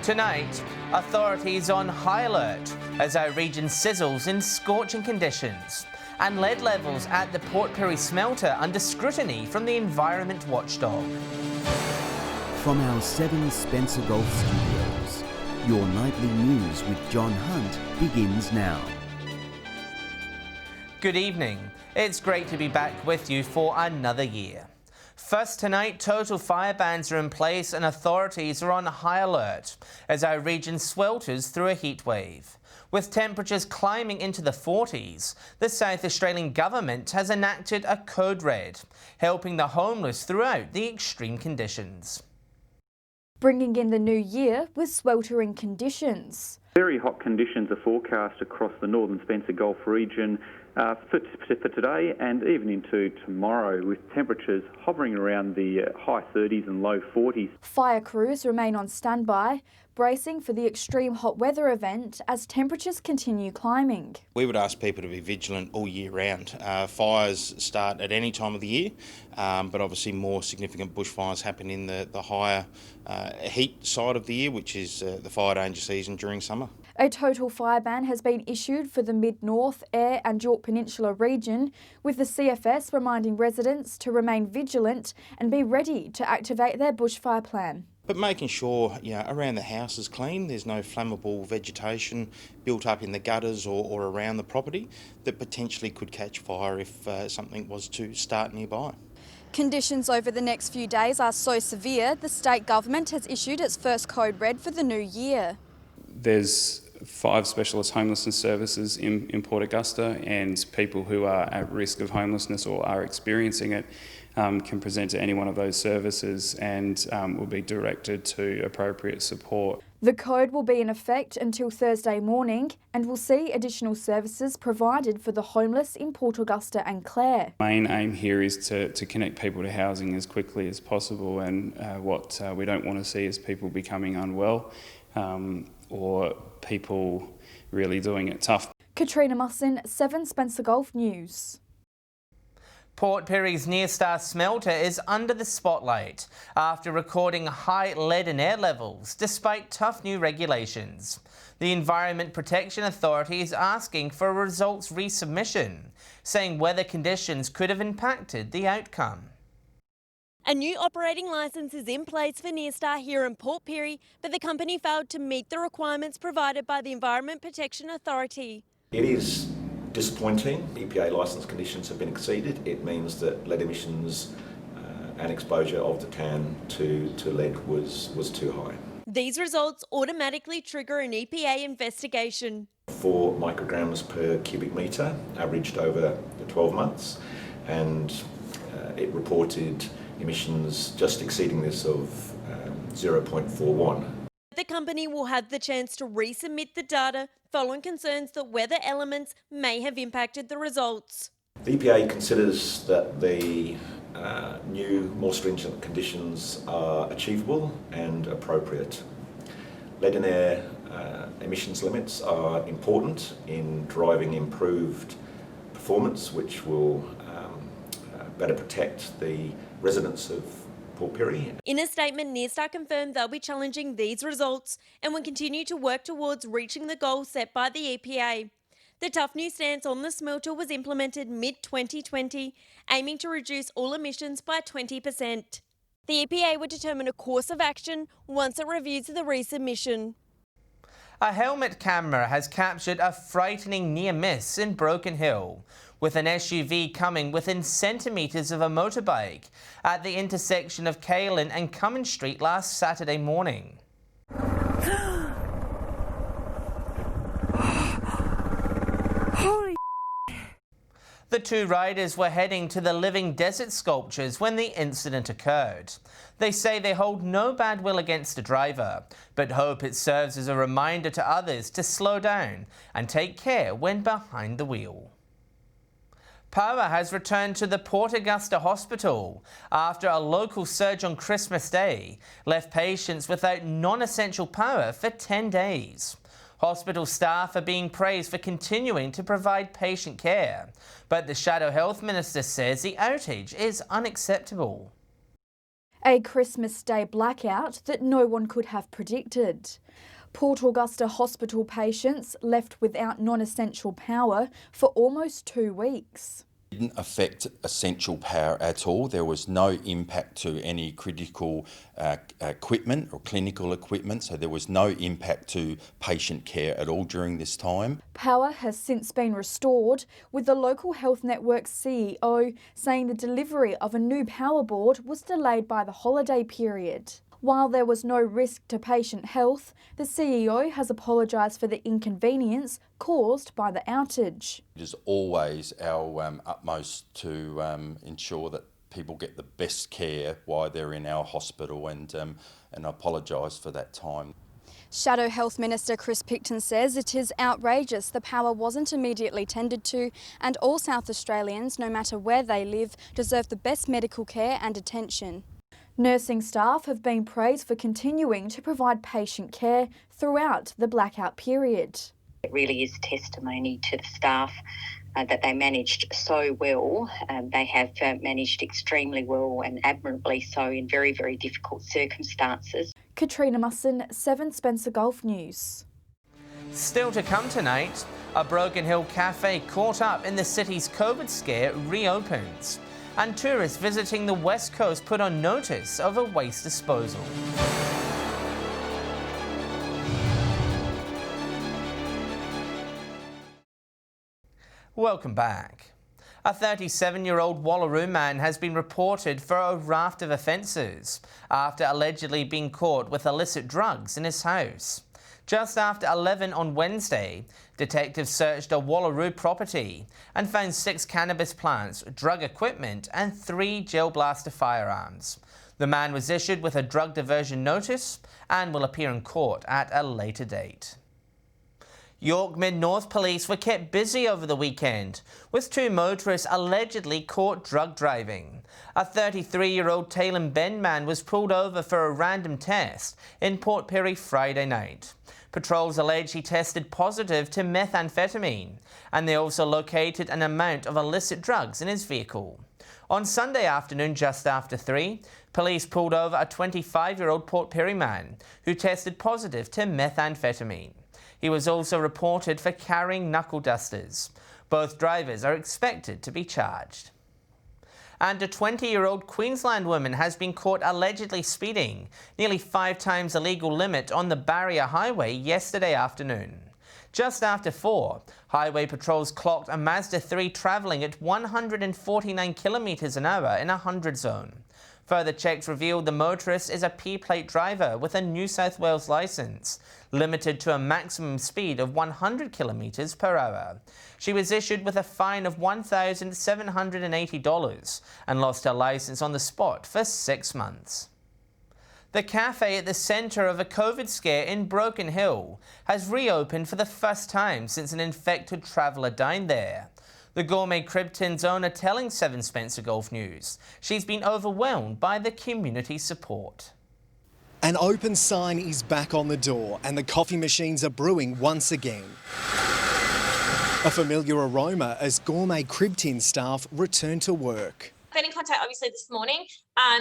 Tonight, authorities on high alert as our region sizzles in scorching conditions, and lead levels at the Port Pirie smelter under scrutiny from the environment watchdog. From our 7 Spencer Golf Studios, your nightly news with John Hunt begins now. Good evening. It's great to be back with you for another year. First tonight, total fire bans are in place and authorities are on high alert as our region swelters through a heat wave. With temperatures climbing into the 40s, the South Australian Government has enacted a code red, helping the homeless throughout the extreme conditions. Bringing in the new year with sweltering conditions. Very hot conditions are forecast across the northern Spencer Gulf region for today and even into tomorrow, with temperatures hovering around the high 30s and low 40s. Fire crews remain on standby, bracing for the extreme hot weather event as temperatures continue climbing. We would ask people to be vigilant all year round. Fires start at any time of the year, but obviously more significant bushfires happen in the higher heat side of the year, which is the fire danger season during summer. A total fire ban has been issued for the Mid-North, Eyre and Yorke Peninsula region, with the CFS reminding residents to remain vigilant and be ready to activate their bushfire plan. But making sure, around the house is clean, there's no flammable vegetation built up in the gutters or around the property that potentially could catch fire if something was to start nearby. Conditions over the next few days are so severe, the state government has issued its first code red for the new year. There's 5 specialist homelessness services in Port Augusta, and people who are at risk of homelessness or are experiencing it can present to any one of those services and will be directed to appropriate support. The code will be in effect until Thursday morning and will see additional services provided for the homeless in Port Augusta and Clare. Main aim here is to connect people to housing as quickly as possible, and what we don't want to see is people becoming unwell or people really doing it tough. Katrina Musson, 7 Spencer Gulf News. Port Pirie's Nyrstar smelter is under the spotlight after recording high lead and air levels despite tough new regulations. The Environment Protection Authority is asking for a results resubmission, saying weather conditions could have impacted the outcome. A new operating licence is in place for Nyrstar here in Port Pirie, but the company failed to meet the requirements provided by the Environment Protection Authority. It is disappointing. EPA licence conditions have been exceeded. It means that lead emissions and exposure of the TAN to lead was too high. These results automatically trigger an EPA investigation. 4 micrograms per cubic metre averaged over the 12 months, and it reported emissions just exceeding this of 0.41. The company will have the chance to resubmit the data following concerns that weather elements may have impacted the results. The EPA considers that the new, more stringent conditions are achievable and appropriate. Lead and air emissions limits are important in driving improved performance, which will better protect the residents of Port Pirie. In a statement, Nyrstar confirmed they'll be challenging these results and will continue to work towards reaching the goal set by the EPA. The tough new stance on the smelter was implemented mid-2020, aiming to reduce all emissions by 20%. The EPA would determine a course of action once it reviews the resubmission. A helmet camera has captured a frightening near miss in Broken Hill, with an SUV coming within centimetres of a motorbike at the intersection of Kaylin and Cummins Street last Saturday morning. Holy The 2 riders were heading to the Living Desert sculptures when the incident occurred. They say they hold no bad will against the driver, but hope it serves as a reminder to others to slow down and take care when behind the wheel. Power has returned to the Port Augusta Hospital after a local surge on Christmas Day left patients without non-essential power for 10 days. Hospital staff are being praised for continuing to provide patient care, but the Shadow Health Minister says the outage is unacceptable. A Christmas Day blackout that no one could have predicted. Port Augusta hospital patients left without non-essential power for almost 2 weeks. It didn't affect essential power at all. There was no impact to any critical equipment or clinical equipment, so there was no impact to patient care at all during this time. Power has since been restored, with the local health network's CEO saying the delivery of a new power board was delayed by the holiday period. While there was no risk to patient health, the CEO has apologised for the inconvenience caused by the outage. It is always our utmost to ensure that people get the best care while they're in our hospital, and I apologise for that time. Shadow Health Minister Chris Picton says it is outrageous the power wasn't immediately tended to, and all South Australians, no matter where they live, deserve the best medical care and attention. Nursing staff have been praised for continuing to provide patient care throughout the blackout period. It really is testimony to the staff that they managed so well. They have managed extremely well and admirably so in very, very difficult circumstances. Katrina Musson, 7 Spencer Gulf News. Still to come tonight, a Broken Hill cafe caught up in the city's COVID scare reopens. And tourists visiting the West Coast put on notice of a waste disposal. Welcome back. A 37-year-old Wallaroo man has been reported for a raft of offences after allegedly being caught with illicit drugs in his house. Just after 11 on Wednesday, detectives searched a Wallaroo property and found 6 cannabis plants, drug equipment and 3 gel blaster firearms. The man was issued with a drug diversion notice and will appear in court at a later date. York Mid-North Police were kept busy over the weekend, with 2 motorists allegedly caught drug driving. A 33-year-old Tailem Bend man was pulled over for a random test in Port Pirie Friday night. Patrols allege he tested positive to methamphetamine, and they also located an amount of illicit drugs in his vehicle. On Sunday afternoon, just after 3, police pulled over a 25-year-old Port Pirie man who tested positive to methamphetamine. He was also reported for carrying knuckle dusters. Both drivers are expected to be charged. And a 20-year-old Queensland woman has been caught allegedly speeding nearly 5 times the legal limit on the Barrier Highway yesterday afternoon. Just after 4, highway patrols clocked a Mazda 3 travelling at 149 kilometres an hour in a 100 zone. Further checks revealed the motorist is a P-plate driver with a New South Wales licence, limited to a maximum speed of 100 kilometres per hour. She was issued with a fine of $1,780 and lost her licence on the spot for 6 months. The cafe at the centre of a COVID scare in Broken Hill has reopened for the first time since an infected traveller dined there. The Gourmet Crib Tin's owner telling 7 Spencer Gulf News she's been overwhelmed by the community support. An open sign is back on the door and the coffee machines are brewing once again. A familiar aroma as Gourmet Crib Tin staff return to work. I've been in contact obviously this morning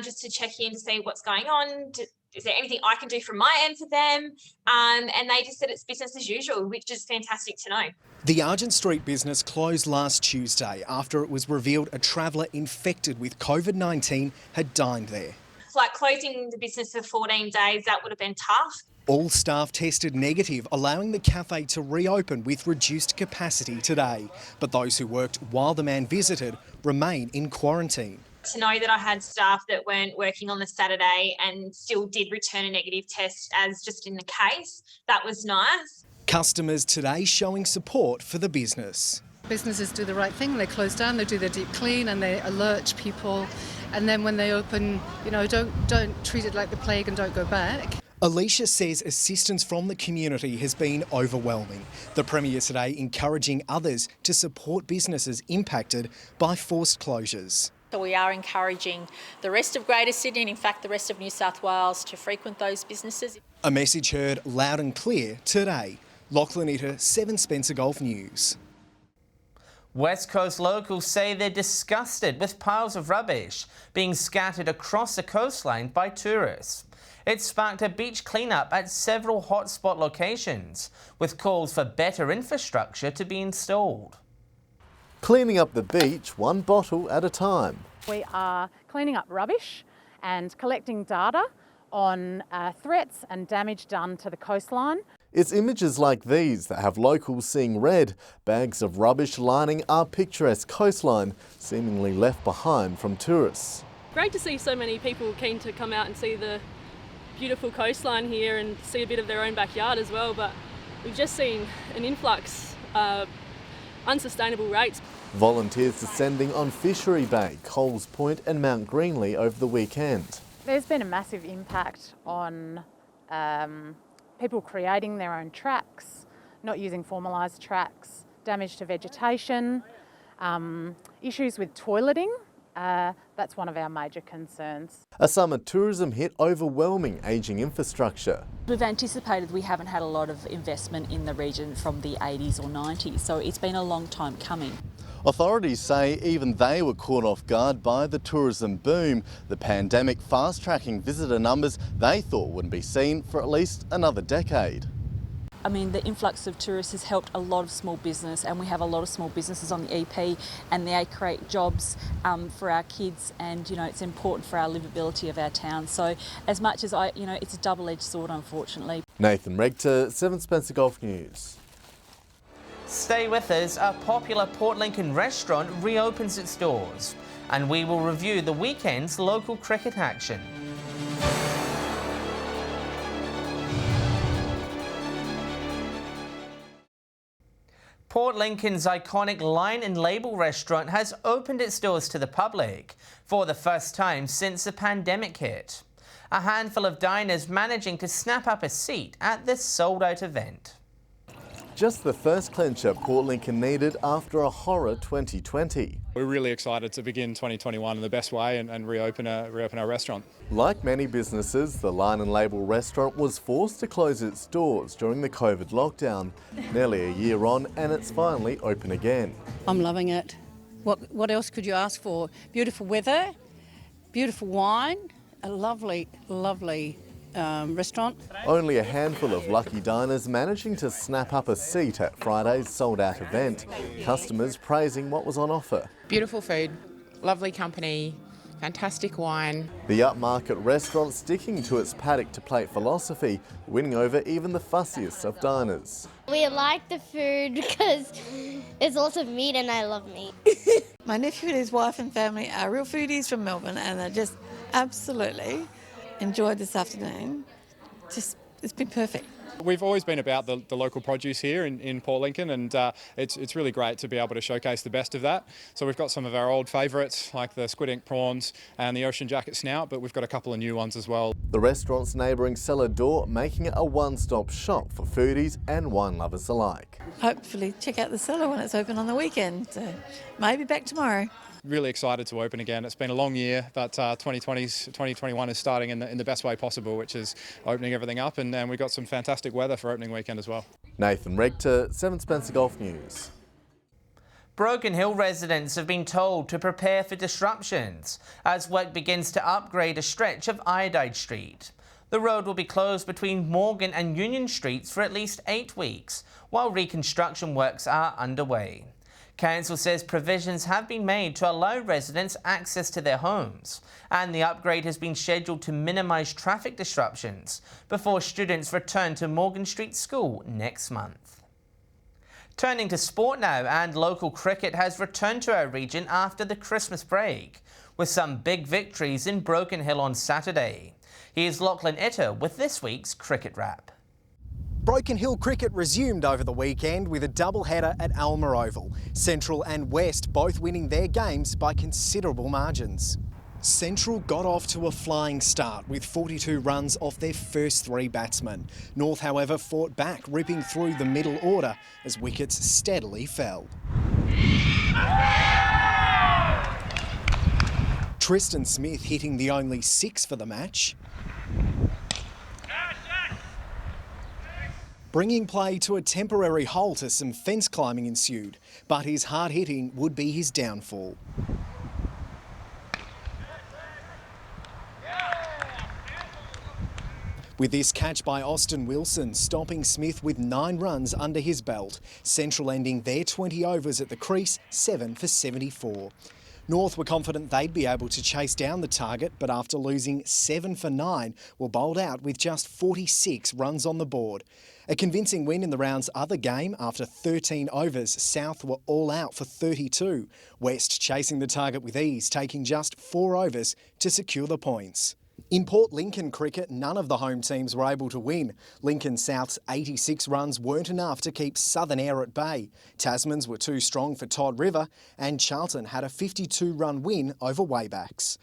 just to check in to see what's going on. Is there anything I can do from my end for them? And they just said it's business as usual, which is fantastic to know. The Argent Street business closed last Tuesday after it was revealed a traveller infected with COVID-19 had dined there. Like closing the business for 14 days, that would have been tough. All staff tested negative, allowing the cafe to reopen with reduced capacity today. But those who worked while the man visited remain in quarantine. To know that I had staff that weren't working on the Saturday and still did return a negative test as just in the case, that was nice. Customers today showing support for the business. Businesses do the right thing, they close down, they do their deep clean and they alert people, and then when they open, don't treat it like the plague and don't go back. Alicia says assistance from the community has been overwhelming. The Premier today encouraging others to support businesses impacted by forced closures. So we are encouraging the rest of Greater Sydney and in fact the rest of New South Wales to frequent those businesses. A message heard loud and clear today. Lachlan Itter, 7 Spencer Gulf News. West Coast locals say they're disgusted with piles of rubbish being scattered across the coastline by tourists. It sparked a beach cleanup at several hotspot locations, with calls for better infrastructure to be installed. Cleaning up the beach one bottle at a time. We are cleaning up rubbish and collecting data on threats and damage done to the coastline. It's images like these that have locals seeing red. Bags of rubbish lining our picturesque coastline, seemingly left behind from tourists. Great to see so many people keen to come out and see the beautiful coastline here and see a bit of their own backyard as well, but we've just seen an influx of unsustainable rates. Volunteers descending on Fishery Bay, Coles Point and Mount Greenley over the weekend. There's been a massive impact on people creating their own tracks, not using formalised tracks, damage to vegetation, issues with toileting. That's one of our major concerns. A summer tourism hit overwhelming ageing infrastructure. We've anticipated we haven't had a lot of investment in the region from the 80s or 90s, so it's been a long time coming. Authorities say even they were caught off guard by the tourism boom, the pandemic fast-tracking visitor numbers they thought wouldn't be seen for at least another decade. I mean, the influx of tourists has helped a lot of small business, and we have a lot of small businesses on the EP, and they create jobs for our kids, and it's important for our livability of our town. So as much as it's a double-edged sword, unfortunately. Nathan Regter, 7 Spencer Golf News. Stay with us. A popular Port Lincoln restaurant reopens its doors, and we will review the weekend's local cricket action. Port Lincoln's iconic Line and Label restaurant has opened its doors to the public for the first time since the pandemic hit. A handful of diners managing to snap up a seat at this sold-out event. Just the first clincher Port Lincoln needed after a horror 2020. We're really excited to begin 2021 in the best way and reopen our restaurant. Like many businesses, the Line and Label restaurant was forced to close its doors during the COVID lockdown. Nearly a year on, and it's finally open again. I'm loving it. What else could you ask for? Beautiful weather, beautiful wine, a lovely, lovely restaurant. Only a handful of lucky diners managing to snap up a seat at Friday's sold-out event. Customers praising what was on offer. Beautiful food, lovely company, fantastic wine. The upmarket restaurant sticking to its paddock-to-plate philosophy, winning over even the fussiest of diners. We like the food because there's lots of meat and I love meat. My nephew and his wife and family are real foodies from Melbourne, and they just absolutely enjoyed this afternoon. It's been perfect. We've always been about the local produce here in Port Lincoln, and it's really great to be able to showcase the best of that. So we've got some of our old favourites like the squid ink prawns and the ocean jacket snout, but we've got a couple of new ones as well. The restaurant's neighbouring cellar door making it a one-stop shop for foodies and wine lovers alike. Hopefully check out the cellar when it's open on the weekend. So maybe back tomorrow. Really excited to open again. It's been a long year, but 2021 is starting in the best way possible, which is opening everything up, and we've got some fantastic weather for opening weekend as well. Nathan Regter, 7 Spencer Golf News. Broken Hill residents have been told to prepare for disruptions as work begins to upgrade a stretch of Iodide Street. The road will be closed between Morgan and Union Streets for at least 8 weeks, while reconstruction works are underway. Council says provisions have been made to allow residents access to their homes, and the upgrade has been scheduled to minimise traffic disruptions before students return to Morgan Street School next month. Turning to sport now, and local cricket has returned to our region after the Christmas break, with some big victories in Broken Hill on Saturday. Here's Lachlan Etter with this week's Cricket Wrap. Broken Hill cricket resumed over the weekend with a double-header at Alma Oval. Central and West both winning their games by considerable margins. Central got off to a flying start with 42 runs off their first 3 batsmen. North, however, fought back, ripping through the middle order as wickets steadily fell. Tristan Smith hitting the only 6 for the match. bringing play to a temporary halt as some fence climbing ensued, but his hard hitting would be his downfall. With this catch by Austin Wilson, stopping Smith with 9 runs under his belt. Central ending their 20 overs at the crease, 7 for 74. North were confident they'd be able to chase down the target, but after losing 7 for 9, were bowled out with just 46 runs on the board. A convincing win in the round's other game. After 13 overs, South were all out for 32. West chasing the target with ease, taking just 4 overs to secure the points. In Port Lincoln cricket, none of the home teams were able to win. Lincoln South's 86 runs weren't enough to keep Southern Air at bay. Tasmans were too strong for Todd River, and Charlton had a 52-run win over Waybacks.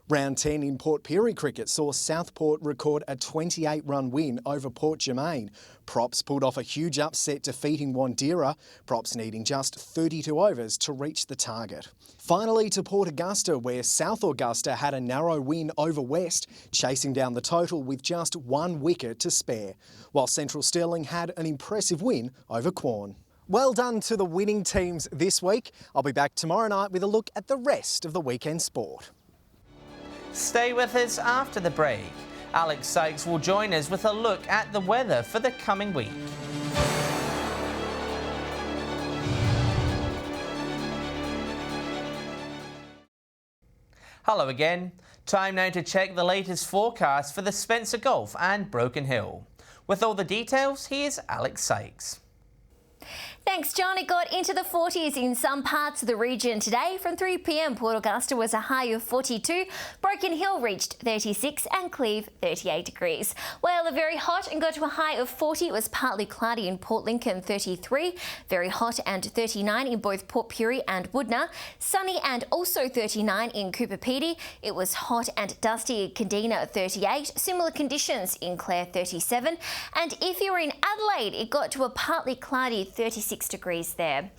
Round 10 in Port Pirie cricket saw Southport record a 28-run win over Port Germain. Props pulled off a huge upset defeating Wandera, Props needing just 32 overs to reach the target. Finally to Port Augusta, where South Augusta had a narrow win over West, chasing down the total with just 1 wicket to spare, while Central Stirling had an impressive win over Quorn. Well done to the winning teams this week. I'll be back tomorrow night with a look at the rest of the weekend sport. Stay with us after the break. Alex Sykes will join us with a look at the weather for the coming week. Hello again. Time now to check the latest forecast for the Spencer Gulf and Broken Hill. With all the details, here's Alex Sykes. Thanks, John. It got into the 40s in some parts of the region today. From 3 p.m, Port Augusta was a high of 42, Broken Hill reached 36 and Cleve 38 degrees. Whyalla very hot and got to a high of 40. It was partly cloudy in Port Lincoln 33, very hot and 39 in both Port Pirie and Woodna, sunny and also 39 in Cooper Pedy. It was hot and dusty in Kadina 38, similar conditions in Clare 37, and if you're in Adelaide, it got to a partly cloudy 36 degrees there.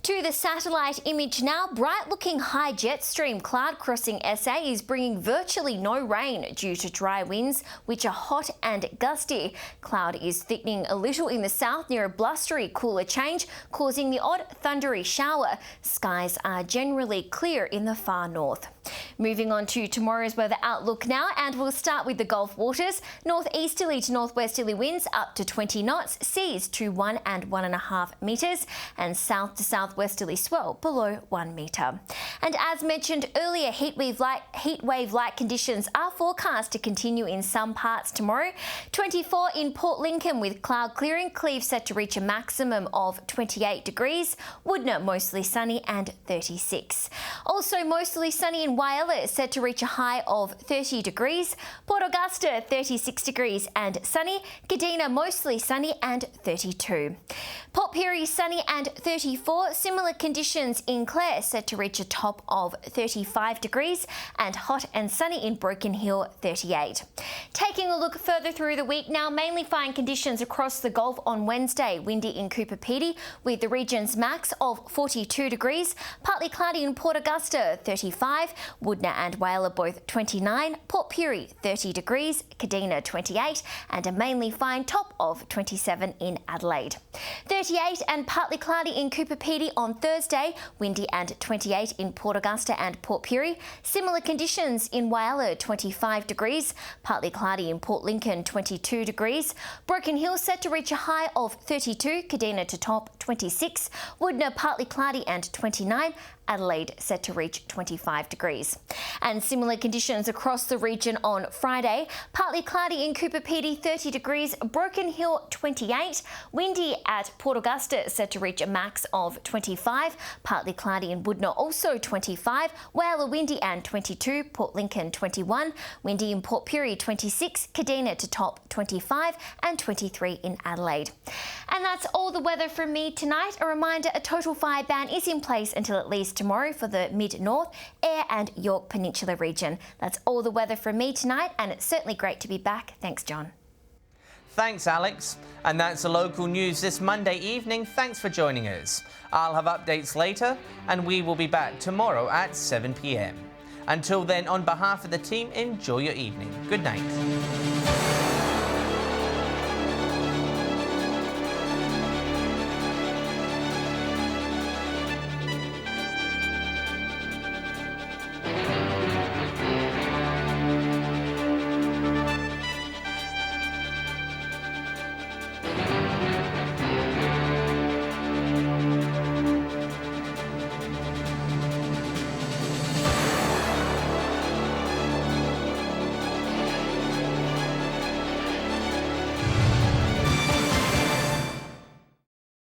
To the satellite image now, bright looking high jet stream cloud crossing SA is bringing virtually no rain due to dry winds, which are hot and gusty. Cloud is thickening a little in the south near a blustery cooler change, causing the odd thundery shower. Skies are generally clear in the far north. Moving on to tomorrow's weather outlook now, and we'll start with the Gulf waters. Northeasterly to northwesterly winds up to 20 knots, seas to 1 and 1.5 metres, and south to southwesterly swell below 1 metre. And as mentioned earlier, heatwave-like conditions are forecast to continue in some parts tomorrow. 24 in Port Lincoln with cloud clearing, Cleve set to reach a maximum of 28 degrees, Woodna mostly sunny and 36. Also mostly sunny in Whyalla is set to reach a high of 30 degrees, Port Augusta 36 degrees and sunny, Kadina mostly sunny and 32. Port Pirie sunny and 34, similar conditions in Clare set to reach a top of 35 degrees and hot and sunny in Broken Hill 38. Taking a look further through the week now, mainly fine conditions across the Gulf on Wednesday, windy in Cooper Pedy with the region's max of 42 degrees, partly cloudy in Port Augusta 35, Woodna and Whyalla both 29, Port Pirie 30 degrees, Kadina 28 and a mainly fine top of 27 in Adelaide. 38 and partly cloudy in Cooper Pedy on Thursday, windy and 28 in Port Augusta and Port Pirie. Similar conditions in Whyalla 25 degrees, partly cloudy in Port Lincoln 22 degrees, Broken Hill set to reach a high of 32, Kadina to top 26, Woodna partly cloudy and 29, Adelaide set to reach 25 degrees. And similar conditions across the region on Friday. Partly cloudy in Cooper Pedy 30 degrees, Broken Hill 28, windy at Port Augusta set to reach a max of 25, partly cloudy in Woodna also 25, Whyalla windy and 22, Port Lincoln 21, windy in Port Pirie 26, Kadina to top 25 and 23 in Adelaide. And that's all the weather from me tonight. A reminder, a total fire ban is in place until at least tomorrow for the mid-north, Eyre and York Peninsula region. That's all the weather from me tonight, and it's certainly great to be back. Thanks, John. Thanks, Alex. And that's the local news this Monday evening. Thanks for joining us. I'll have updates later, and we will be back tomorrow at 7 p.m. Until then, on behalf of the team, enjoy your evening. Good night.